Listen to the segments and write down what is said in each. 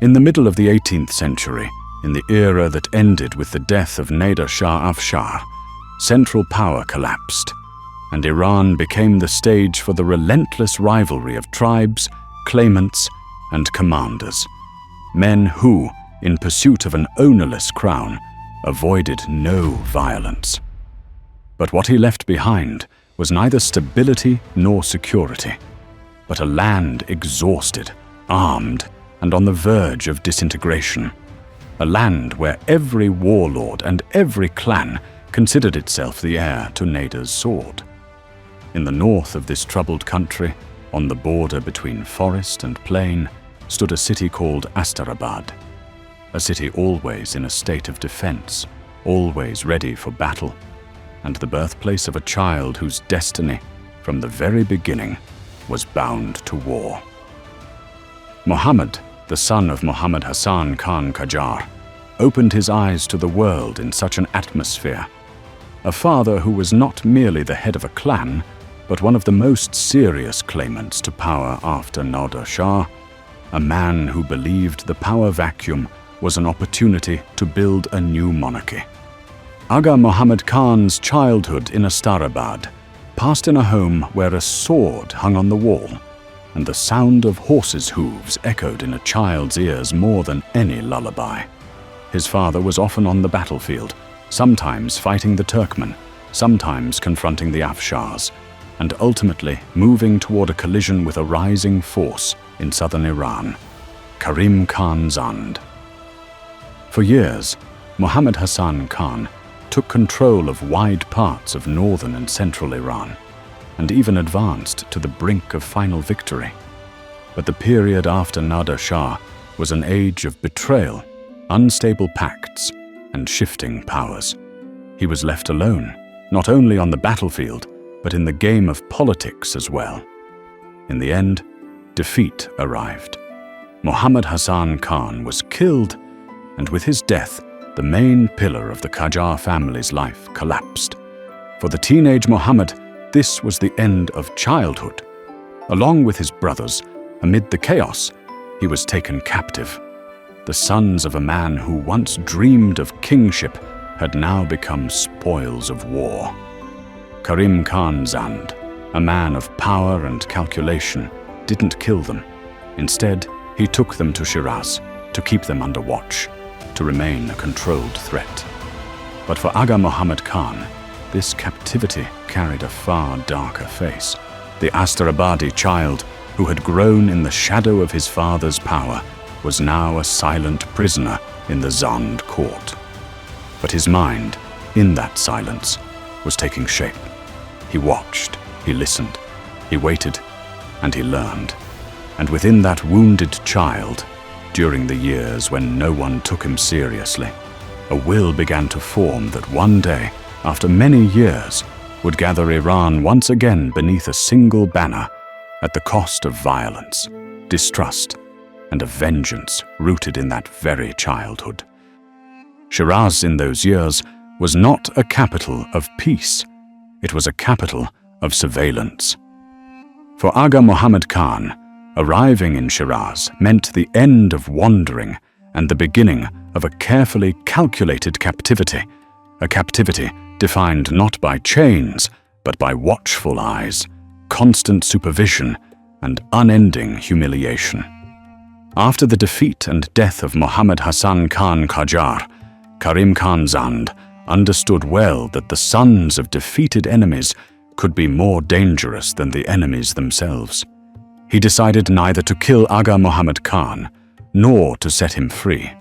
In the middle of the 18th century, in the era that ended with the death of Nader Shah Afshar, central power collapsed, and Iran became the stage for the relentless rivalry of tribes, claimants, and commanders. Men who, in pursuit of an ownerless crown, avoided no violence. But what he left behind was neither stability nor security, but a land exhausted, armed, and on the verge of disintegration. A land where every warlord and every clan considered itself the heir to Nader's sword. In the north of this troubled country, on the border between forest and plain, stood a city called Astarabad, a city always in a state of defense, always ready for battle, and the birthplace of a child whose destiny, from the very beginning, was bound to war. Muhammad, the son of Mohammad Hassan Khan Qajar, opened his eyes to the world in such an atmosphere. A father who was not merely the head of a clan, but one of the most serious claimants to power after Nader Shah, a man who believed the power vacuum was an opportunity to build a new monarchy. Agha Mohammad Khan's childhood in Astarabad passed in a home where a sword hung on the wall, and the sound of horses' hooves echoed in a child's ears more than any lullaby. His father was often on the battlefield, sometimes fighting the Turkmen, sometimes confronting the Afshars, and ultimately moving toward a collision with a rising force in southern Iran, Karim Khan Zand. For years, Mohammad Hassan Khan took control of wide parts of northern and central Iran, and even advanced to the brink of final victory. But the period after Nader Shah was an age of betrayal, unstable pacts, and shifting powers. He was left alone, not only on the battlefield, but in the game of politics as well. In the end, defeat arrived. Mohammad Hassan Khan was killed, and with his death, the main pillar of the Qajar family's life collapsed. For the teenage Muhammad, this was the end of childhood. Along with his brothers, amid the chaos, he was taken captive. The sons of a man who once dreamed of kingship had now become spoils of war. Karim Khan Zand, a man of power and calculation, didn't kill them. Instead, he took them to Shiraz to keep them under watch, to remain a controlled threat. But for Agha Mohammad Khan, this captivity carried a far darker face. The Astarabadi child, who had grown in the shadow of his father's power, was now a silent prisoner in the Zand court. But his mind, in that silence, was taking shape. He watched, he listened, he waited, and he learned. And within that wounded child, during the years when no one took him seriously, a will began to form that one day, after many years, would gather Iran once again beneath a single banner, at the cost of violence, distrust, and a vengeance rooted in that very childhood. Shiraz in those years was not a capital of peace, it was a capital of surveillance. For Agha Mohammad Khan, arriving in Shiraz meant the end of wandering and the beginning of a carefully calculated captivity, a captivity defined not by chains, but by watchful eyes, constant supervision, and unending humiliation. After the defeat and death of Mohammad Hassan Khan Qajar, Karim Khan Zand understood well that the sons of defeated enemies could be more dangerous than the enemies themselves. He decided neither to kill Agha Mohammad Khan, nor to set him free.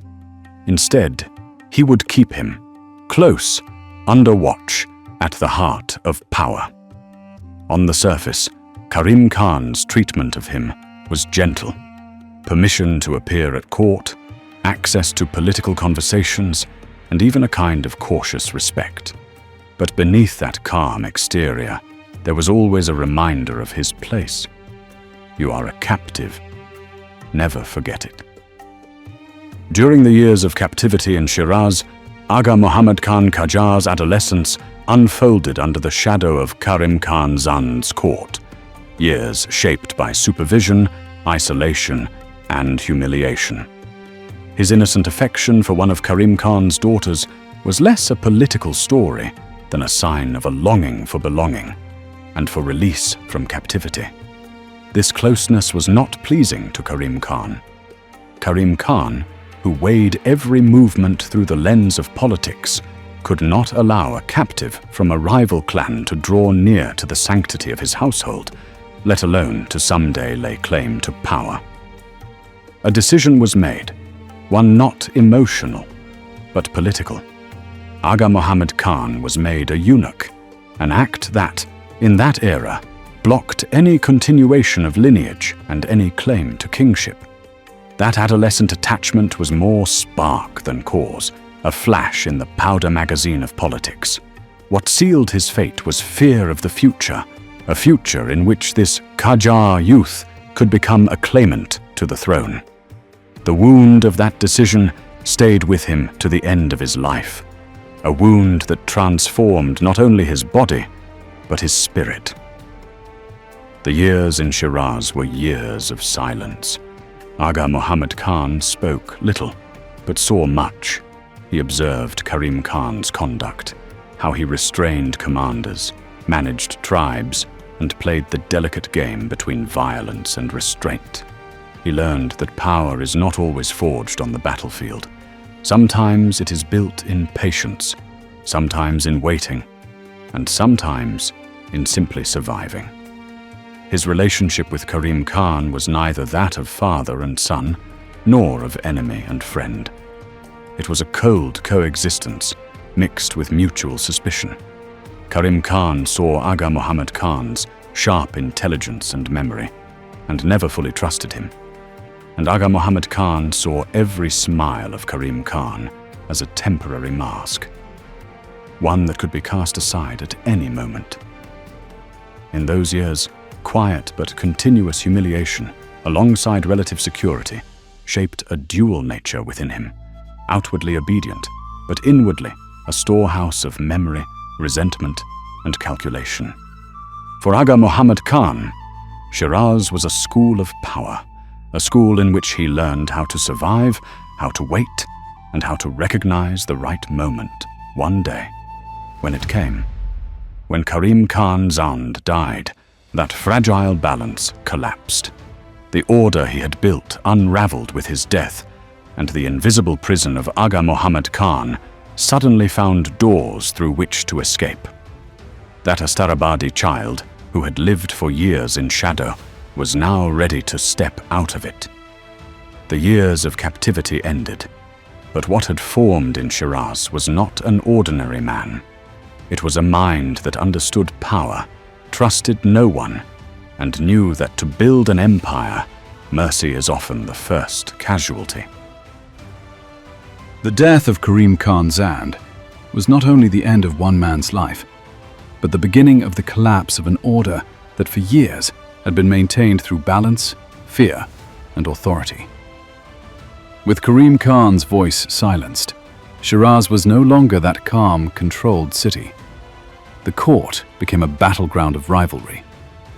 Instead, he would keep him, close, under watch, at the heart of power. On the surface, Karim Khan's treatment of him was gentle. Permission to appear at court, access to political conversations, and even a kind of cautious respect. But beneath that calm exterior, there was always a reminder of his place. You are a captive. Never forget it. During the years of captivity in Shiraz, Agha Mohammad Khan Qajar's adolescence unfolded under the shadow of Karim Khan Zand's court, years shaped by supervision, isolation, and humiliation. His innocent affection for one of Karim Khan's daughters was less a political story than a sign of a longing for belonging and for release from captivity. This closeness was not pleasing to Karim Khan. Karim Khan, who weighed every movement through the lens of politics, could not allow a captive from a rival clan to draw near to the sanctity of his household, let alone to someday lay claim to power. A decision was made, one not emotional, but political. Agha Mohammad Khan was made a eunuch, an act that, in that era, blocked any continuation of lineage and any claim to kingship. That adolescent attachment was more spark than cause, a flash in the powder magazine of politics. What sealed his fate was fear of the future, a future in which this Qajar youth could become a claimant to the throne. The wound of that decision stayed with him to the end of his life, a wound that transformed not only his body, but his spirit. The years in Shiraz were years of silence. Agha Mohammad Khan spoke little, but saw much. He observed Karim Khan's conduct, how he restrained commanders, managed tribes, and played the delicate game between violence and restraint. He learned that power is not always forged on the battlefield. Sometimes it is built in patience, sometimes in waiting, and sometimes in simply surviving. His relationship with Karim Khan was neither that of father and son, nor of enemy and friend. It was a cold coexistence, mixed with mutual suspicion. Karim Khan saw Agha Mohammad Khan's sharp intelligence and memory, and never fully trusted him. And Agha Mohammad Khan saw every smile of Karim Khan as a temporary mask, one that could be cast aside at any moment. In those years, quiet but continuous humiliation, alongside relative security, shaped a dual nature within him, outwardly obedient, but inwardly a storehouse of memory, resentment, and calculation. For Agha Mohammad Khan, Shiraz was a school of power, a school in which he learned how to survive, how to wait, and how to recognize the right moment one day, when it came. When Karim Khan Zands died, that fragile balance collapsed. The order he had built unraveled with his death, and the invisible prison of Agha Mohammad Khan suddenly found doors through which to escape. That Astarabadi child, who had lived for years in shadow, was now ready to step out of it. The years of captivity ended, but what had formed in Shiraz was not an ordinary man. It was a mind that understood power, trusted no one, and knew that to build an empire, mercy is often the first casualty. The death of Karim Khan Zands was not only the end of one man's life, but the beginning of the collapse of an order that for years had been maintained through balance, fear, and authority. With Karim Khan's voice silenced, Shiraz was no longer that calm, controlled city. The court became a battleground of rivalry.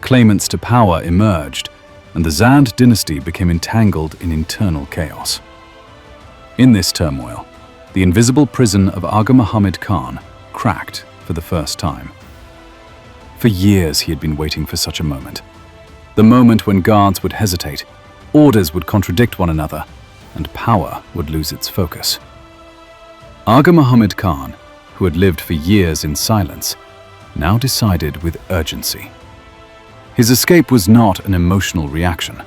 Claimants to power emerged, and the Zands dynasty became entangled in internal chaos. In this turmoil, the invisible prison of Agha Mohammad Khan cracked for the first time. For years he had been waiting for such a moment. The moment when guards would hesitate, orders would contradict one another, and power would lose its focus. Agha Mohammad Khan, who had lived for years in silence, now decided with urgency. His escape was not an emotional reaction,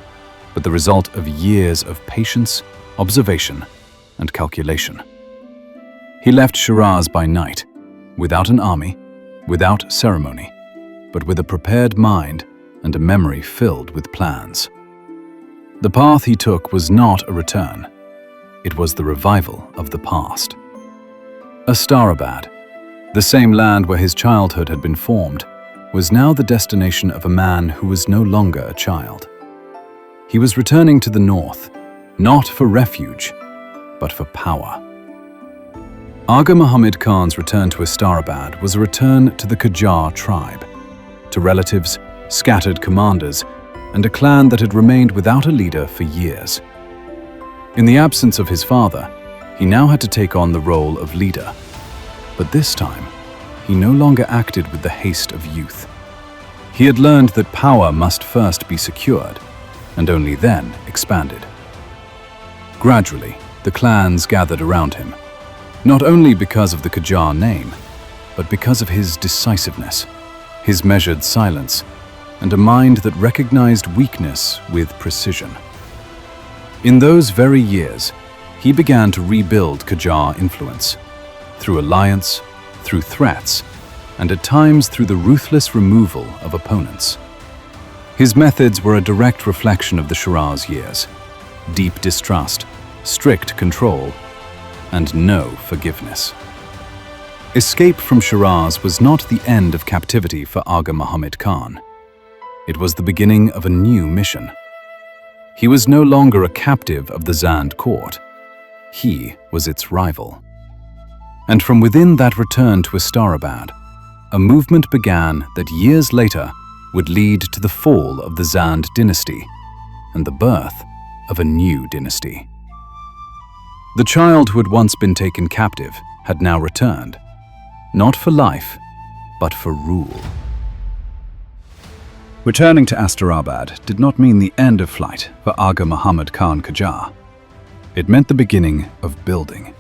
but the result of years of patience, observation, and calculation. He left Shiraz by night, without an army, without ceremony, but with a prepared mind and a memory filled with plans. The path he took was not a return. It was the revival of the past. Astarabad, the same land where his childhood had been formed, was now the destination of a man who was no longer a child. He was returning to the north, not for refuge, but for power. Agha Mohammad Khan's return to Astarabad was a return to the Qajar tribe, to relatives, scattered commanders, and a clan that had remained without a leader for years. In the absence of his father, he now had to take on the role of leader. But this time, he no longer acted with the haste of youth. He had learned that power must first be secured, and only then expanded. Gradually, the clans gathered around him, not only because of the Qajar name, but because of his decisiveness, his measured silence, and a mind that recognized weakness with precision. In those very years, he began to rebuild Qajar influence, through alliance, through threats, and at times through the ruthless removal of opponents. His methods were a direct reflection of the Shiraz years: deep distrust, strict control, and no forgiveness. Escape from Shiraz was not the end of captivity for Agha Mohammad Khan. It was the beginning of a new mission. He was no longer a captive of the Zands court. He was its rival. And from within that return to Istarabad, a movement began that years later would lead to the fall of the Zands dynasty and the birth of a new dynasty. The child who had once been taken captive had now returned, not for life, but for rule. Returning to Istarabad did not mean the end of flight for Agha Mohammad Khan Qajar. It meant the beginning of building.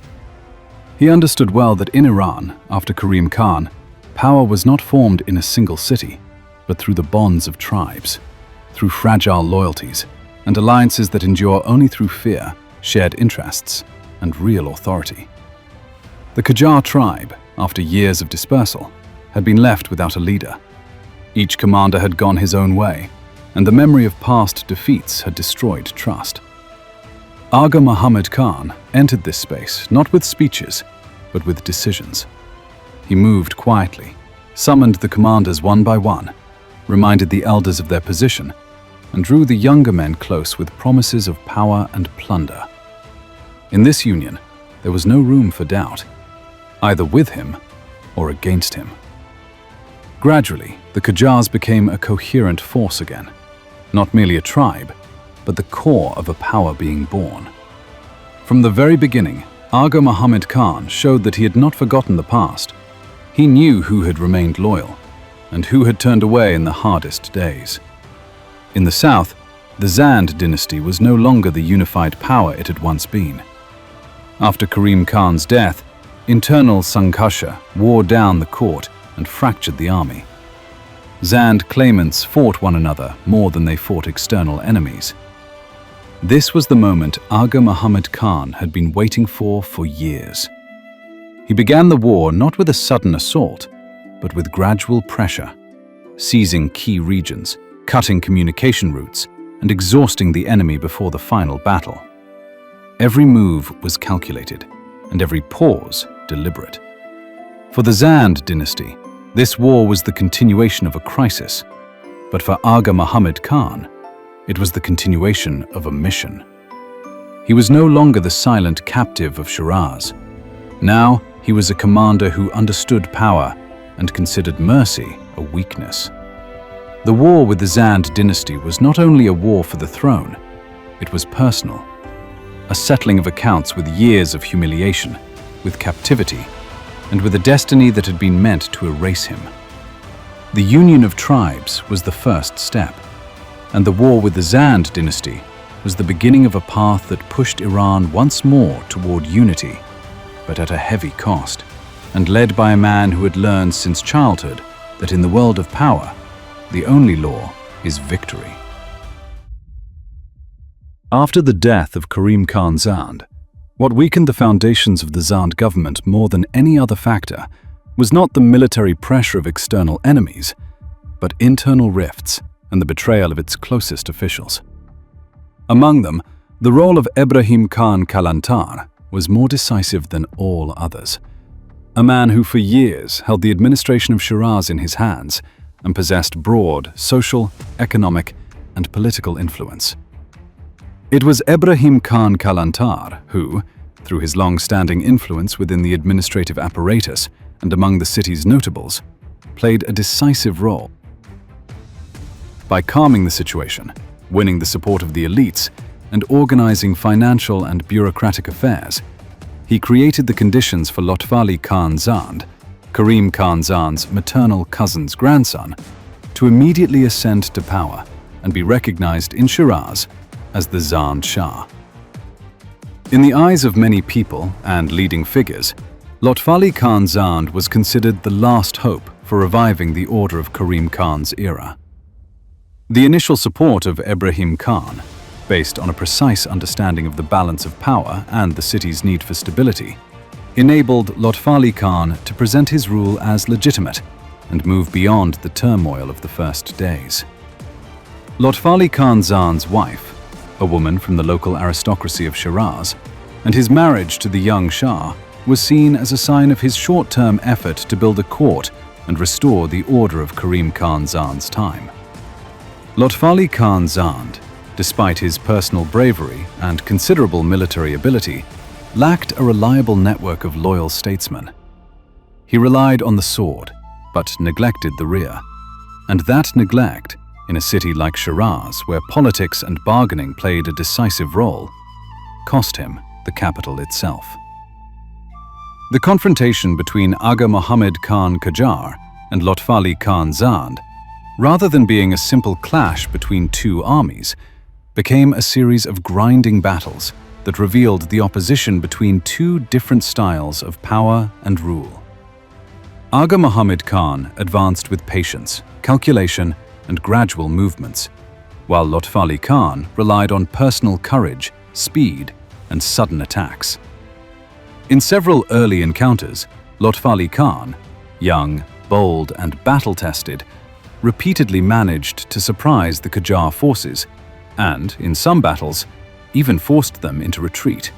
He understood well that in Iran, after Karim Khan, power was not formed in a single city, but through the bonds of tribes, through fragile loyalties and alliances that endure only through fear, shared interests, and real authority. The Qajar tribe, after years of dispersal, had been left without a leader. Each commander had gone his own way, and the memory of past defeats had destroyed trust. Agha Mohammad Khan entered this space not with speeches, but with decisions. He moved quietly, summoned the commanders one by one, reminded the elders of their position, and drew the younger men close with promises of power and plunder. In this union, there was no room for doubt, either with him or against him. Gradually, the Qajars became a coherent force again, not merely a tribe, but the core of a power being born. From the very beginning, Agha Mohammad Khan showed that he had not forgotten the past. He knew who had remained loyal, and who had turned away in the hardest days. In the south, the Zands dynasty was no longer the unified power it had once been. After Karim Khan's death, internal Sanghasha wore down the court and fractured the army. Zands claimants fought one another more than they fought external enemies. This was the moment Agha Mohammad Khan had been waiting for years. He began the war not with a sudden assault, but with gradual pressure, seizing key regions, cutting communication routes, and exhausting the enemy before the final battle. Every move was calculated, and every pause deliberate. For the Zands dynasty, this war was the continuation of a crisis, but for Agha Mohammad Khan, it was the continuation of a mission. He was no longer the silent captive of Shiraz. Now, he was a commander who understood power and considered mercy a weakness. The war with the Zands dynasty was not only a war for the throne, it was personal, a settling of accounts with years of humiliation, with captivity, and with a destiny that had been meant to erase him. The union of tribes was the first step, and the war with the Zands dynasty was the beginning of a path that pushed Iran once more toward unity, but at a heavy cost, and led by a man who had learned since childhood that in the world of power, the only law is victory. After the death of Karim Khan Zands, what weakened the foundations of the Zands government more than any other factor was not the military pressure of external enemies, but internal rifts and the betrayal of its closest officials. Among them, the role of Ibrahim Khan Kalantar was more decisive than all others. A man who for years held the administration of Shiraz in his hands and possessed broad social, economic, and political influence. It was Ibrahim Khan Kalantar who, through his long-standing influence within the administrative apparatus and among the city's notables, played a decisive role. By calming the situation, winning the support of the elites, and organizing financial and bureaucratic affairs, he created the conditions for Lotfali Khan Zand, Karim Khan Zand's maternal cousin's grandson, to immediately ascend to power and be recognized in Shiraz as the Zand Shah. In the eyes of many people and leading figures, Lotfali Khan Zand was considered the last hope for reviving the order of Karim Khan's era. The initial support of Ibrahim Khan, based on a precise understanding of the balance of power and the city's need for stability, enabled Lotfali Khan to present his rule as legitimate and move beyond the turmoil of the first days. Lotfali Khan Zand's wife, a woman from the local aristocracy of Shiraz, and his marriage to the young Shah was seen as a sign of his short-term effort to build a court and restore the order of Karim Khan Zand's time. Lotfali Khan Zand, despite his personal bravery and considerable military ability, lacked a reliable network of loyal statesmen. He relied on the sword, but neglected the rear. And that neglect, in a city like Shiraz, where politics and bargaining played a decisive role, cost him the capital itself. The confrontation between Agha Mohammad Khan Qajar and Lotfali Khan Zand, rather than being a simple clash between two armies, became a series of grinding battles that revealed the opposition between two different styles of power and rule. Agha Mohammad Khan advanced with patience, calculation, and gradual movements, while Lotfali Khan relied on personal courage, speed, and sudden attacks. In several early encounters, Lotfali Khan, young, bold, and battle-tested, repeatedly managed to surprise the Qajar forces and, in some battles, even forced them into retreat.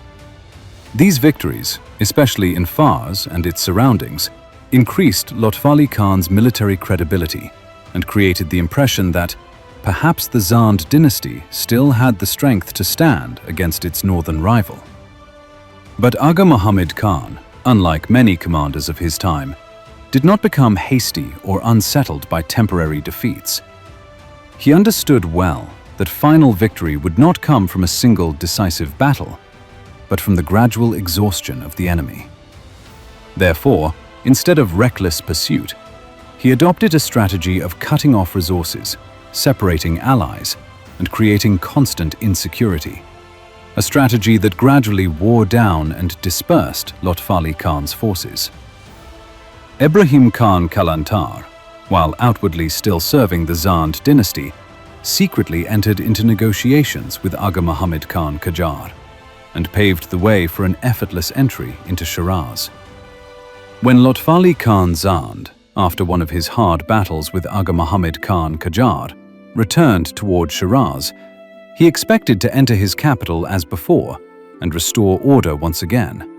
These victories, especially in Fars and its surroundings, increased Lotfali Khan's military credibility and created the impression that perhaps the Zand dynasty still had the strength to stand against its northern rival. But Agha Mohammad Khan, unlike many commanders of his time, did not become hasty or unsettled by temporary defeats. He understood well that final victory would not come from a single decisive battle, but from the gradual exhaustion of the enemy. Therefore, instead of reckless pursuit, he adopted a strategy of cutting off resources, separating allies, and creating constant insecurity, a strategy that gradually wore down and dispersed Lotfali Khan's forces. Ibrahim Khan Kalantar, while outwardly still serving the Zand dynasty, secretly entered into negotiations with Agha Mohammad Khan Qajar and paved the way for an effortless entry into Shiraz. When Lotfali Khan Zand, after one of his hard battles with Agha Mohammad Khan Qajar, returned toward Shiraz, he expected to enter his capital as before and restore order once again.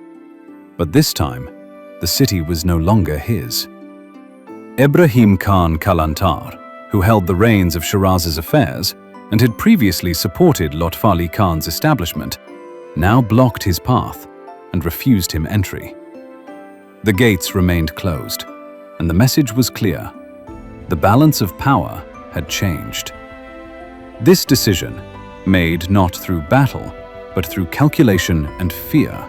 But this time, the city was no longer his. Ibrahim Khan Kalantar, who held the reins of Shiraz's affairs and had previously supported Lotfali Khan's establishment, now blocked his path and refused him entry. The gates remained closed, and the message was clear. The balance of power had changed. This decision, made not through battle, but through calculation and fear,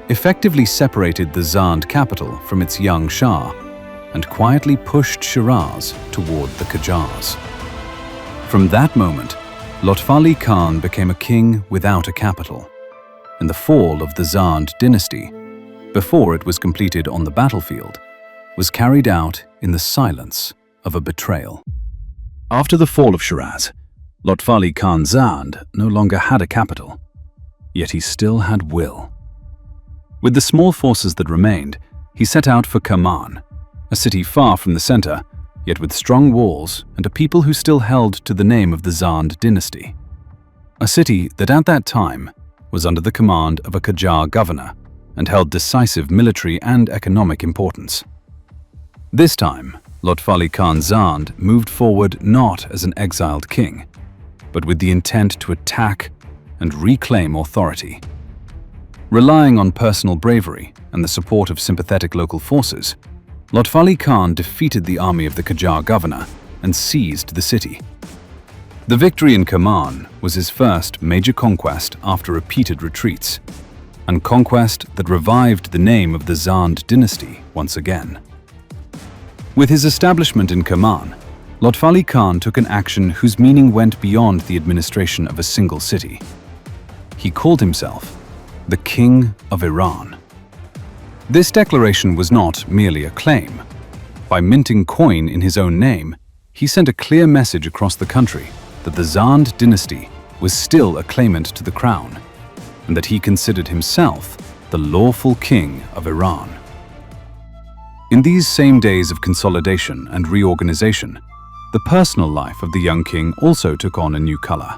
effectively separated the Zand capital from its young Shah and quietly pushed Shiraz toward the Qajars. From that moment, Lotfali Khan became a king without a capital, and the fall of the Zand dynasty, before it was completed on the battlefield, was carried out in the silence of a betrayal. After the fall of Shiraz, Lotfali Khan Zand no longer had a capital, yet he still had will. With the small forces that remained, he set out for Kerman, a city far from the center, yet with strong walls and a people who still held to the name of the Zand dynasty. A city that at that time was under the command of a Qajar governor and held decisive military and economic importance. This time, Lotfali Khan Zand moved forward not as an exiled king, but with the intent to attack and reclaim authority. Relying on personal bravery and the support of sympathetic local forces, Lotfali Khan defeated the army of the Qajar governor and seized the city. The victory in Kerman was his first major conquest after repeated retreats, and conquest that revived the name of the Zands dynasty once again. With his establishment in Kerman, Lotfali Khan took an action whose meaning went beyond the administration of a single city. He called himself the King of Iran. This declaration was not merely a claim. By minting coin in his own name, he sent a clear message across the country that the Zands dynasty was still a claimant to the crown, and that he considered himself the lawful king of Iran. In these same days of consolidation and reorganization, the personal life of the young king also took on a new color.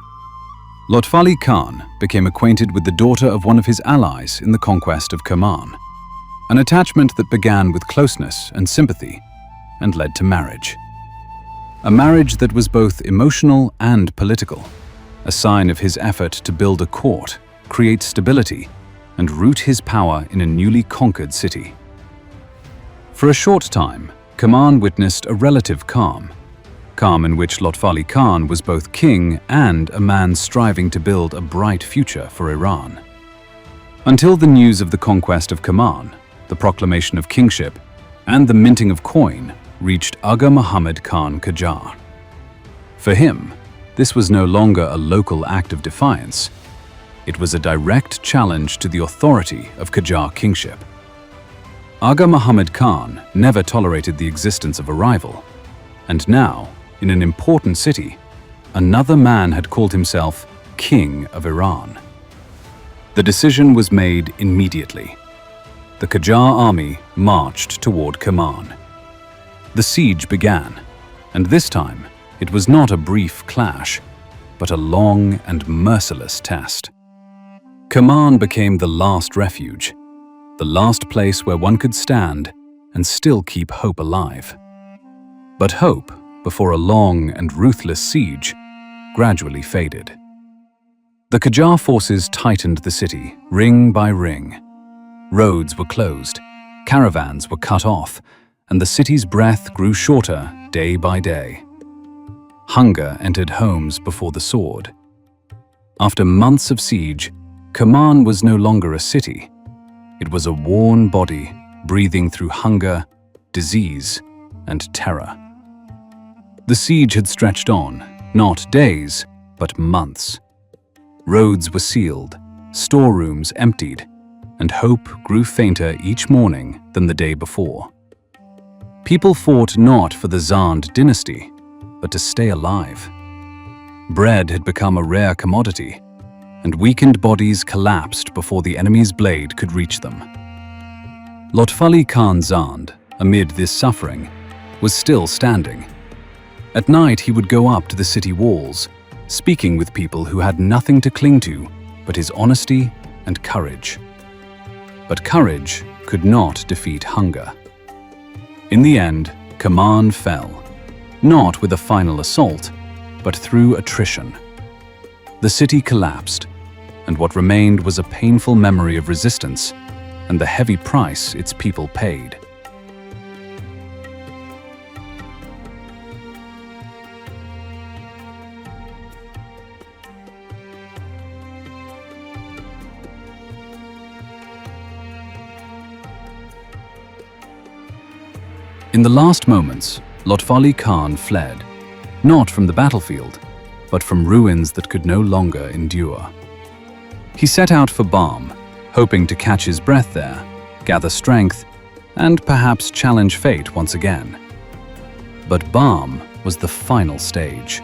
Lotfali Khan became acquainted with the daughter of one of his allies in the conquest of Kerman, an attachment that began with closeness and sympathy and led to marriage. A marriage that was both emotional and political, a sign of his effort to build a court, create stability, and root his power in a newly conquered city. For a short time, Kerman witnessed a relative calm in which Lotfali Khan was both king and a man striving to build a bright future for Iran. Until the news of the conquest of Kerman, the proclamation of kingship, and the minting of coin reached Agha Mohammad Khan Qajar. For him, this was no longer a local act of defiance. It was a direct challenge to the authority of Qajar kingship. Agha Mohammad Khan never tolerated the existence of a rival, and now, in an important city, another man had called himself King of Iran. The decision was made immediately. The Qajar army marched toward Kerman. The siege began, and this time it was not a brief clash, but a long and merciless test. Kerman became the last refuge, the last place where one could stand and still keep hope alive. But hope, before a long and ruthless siege, gradually faded. The Qajar forces tightened the city, ring by ring. Roads were closed, caravans were cut off, and the city's breath grew shorter day by day. Hunger entered homes before the sword. After months of siege, Kerman was no longer a city. It was a worn body breathing through hunger, disease, and terror. The siege had stretched on, not days, but months. Roads were sealed, storerooms emptied, and hope grew fainter each morning than the day before. People fought not for the Zands dynasty, but to stay alive. Bread had become a rare commodity, and weakened bodies collapsed before the enemy's blade could reach them. Lotfali Khan Zand, amid this suffering, was still standing. At night he would go up to the city walls, speaking with people who had nothing to cling to but his honesty and courage. But courage could not defeat hunger. In the end, Kerman fell, not with a final assault, but through attrition. The city collapsed, and what remained was a painful memory of resistance and the heavy price its people paid. In the last moments, Lotfali Khan fled, not from the battlefield, but from ruins that could no longer endure. He set out for Bam, hoping to catch his breath there, gather strength, and perhaps challenge fate once again. But Bam was the final stage.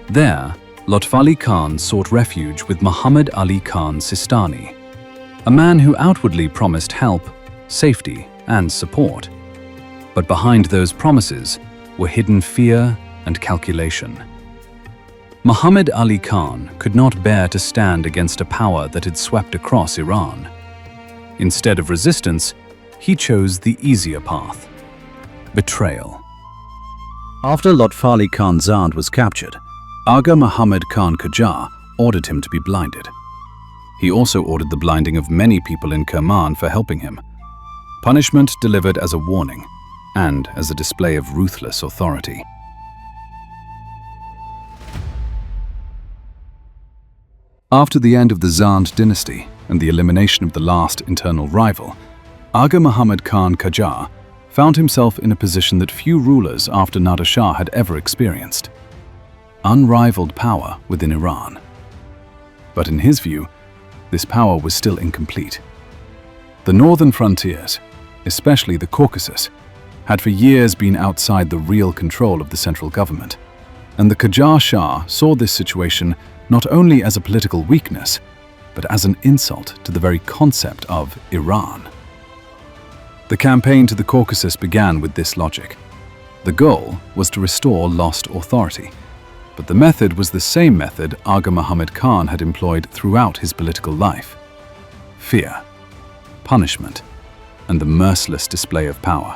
There, Lotfali Khan sought refuge with Muhammad Ali Khan Sistani, a man who outwardly promised help, safety, and support. But behind those promises were hidden fear and calculation. Muhammad Ali Khan could not bear to stand against a power that had swept across Iran. Instead of resistance, he chose the easier path: betrayal. After Lotfali Khan Zand was captured, Agha Mohammad Khan Qajar ordered him to be blinded. He also ordered the blinding of many people in Kerman for helping him. Punishment delivered as a warning and as a display of ruthless authority. After the end of the Zands dynasty and the elimination of the last internal rival, Agha Mohammad Khan Qajar found himself in a position that few rulers after Nader Shah had ever experienced: unrivaled power within Iran. But in his view, this power was still incomplete. The northern frontiers, especially the Caucasus, had for years been outside the real control of the central government, and the Qajar Shah saw this situation not only as a political weakness, but as an insult to the very concept of Iran. The campaign to the Caucasus began with this logic. The goal was to restore lost authority, but the method was the same method Agha Mohammad Khan had employed throughout his political life: fear, punishment, and the merciless display of power.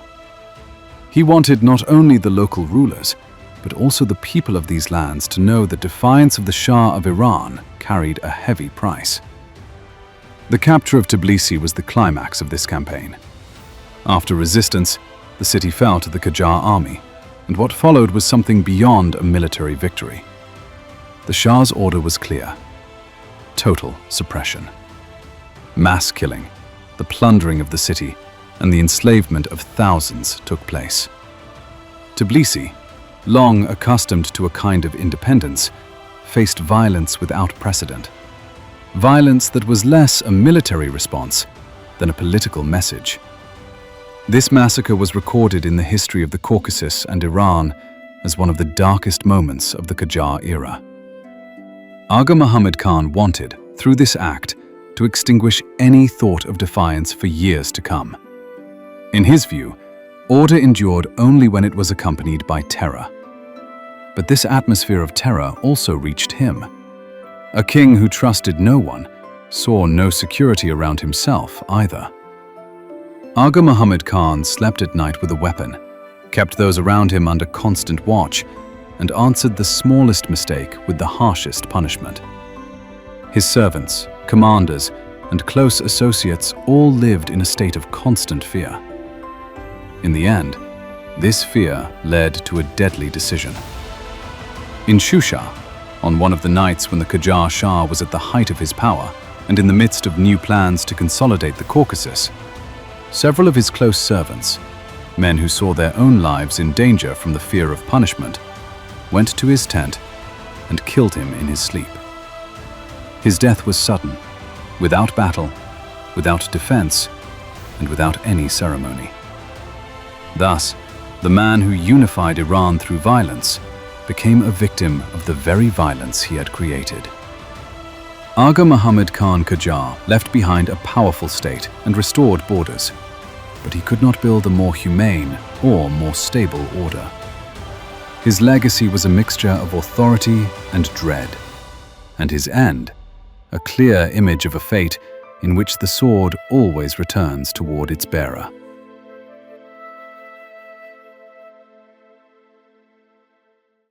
He wanted not only the local rulers, but also the people of these lands to know that defiance of the Shah of Iran carried a heavy price. The capture of Tbilisi was the climax of this campaign. After resistance, the city fell to the Qajar army, and what followed was something beyond a military victory. The Shah's order was clear: total suppression. Mass killing, the plundering of the city, and the enslavement of thousands took place. Tbilisi, long accustomed to a kind of independence, faced violence without precedent. Violence that was less a military response than a political message. This massacre was recorded in the history of the Caucasus and Iran as one of the darkest moments of the Qajar era. Agha Mohammad Khan wanted, through this act, to extinguish any thought of defiance for years to come. In his view, order endured only when it was accompanied by terror. But this atmosphere of terror also reached him. A king who trusted no one, saw no security around himself either. Agha Mohammad Khan slept at night with a weapon, kept those around him under constant watch, and answered the smallest mistake with the harshest punishment. His servants, commanders, and close associates all lived in a state of constant fear. In the end, this fear led to a deadly decision. In Shusha, on one of the nights when the Qajar Shah was at the height of his power and in the midst of new plans to consolidate the Caucasus, several of his close servants, men who saw their own lives in danger from the fear of punishment, went to his tent and killed him in his sleep. His death was sudden, without battle, without defense, and without any ceremony. Thus, the man who unified Iran through violence became a victim of the very violence he had created. Agha Mohammad Khan Qajar left behind a powerful state and restored borders, but he could not build a more humane or more stable order. His legacy was a mixture of authority and dread, and his end, a clear image of a fate in which the sword always returns toward its bearer.